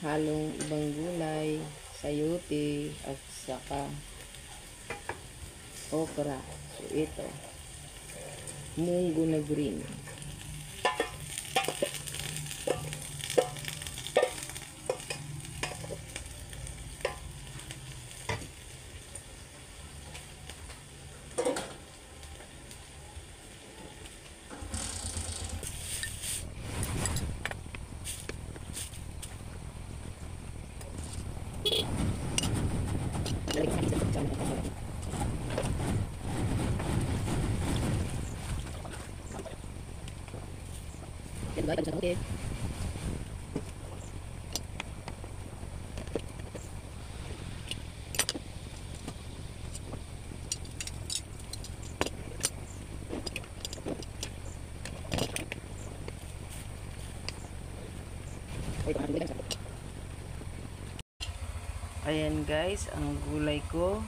halong ibang gulay, sayote, at saka okra. So ito, munggo na green. Ayan guys, ang gulay ko,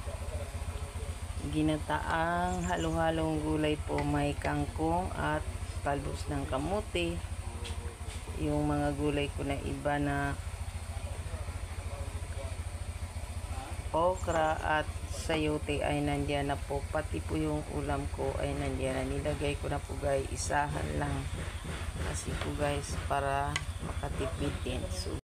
ginataang halo-halong gulay po, may kangkong at talbos ng kamote. Yung mga gulay ko na iba na okra at sayote ay nandiyan na po, pati po yung ulam ko ay nandiyan na. Nilagay ko na po guys, isahan lang kasi po guys para makatipid din. So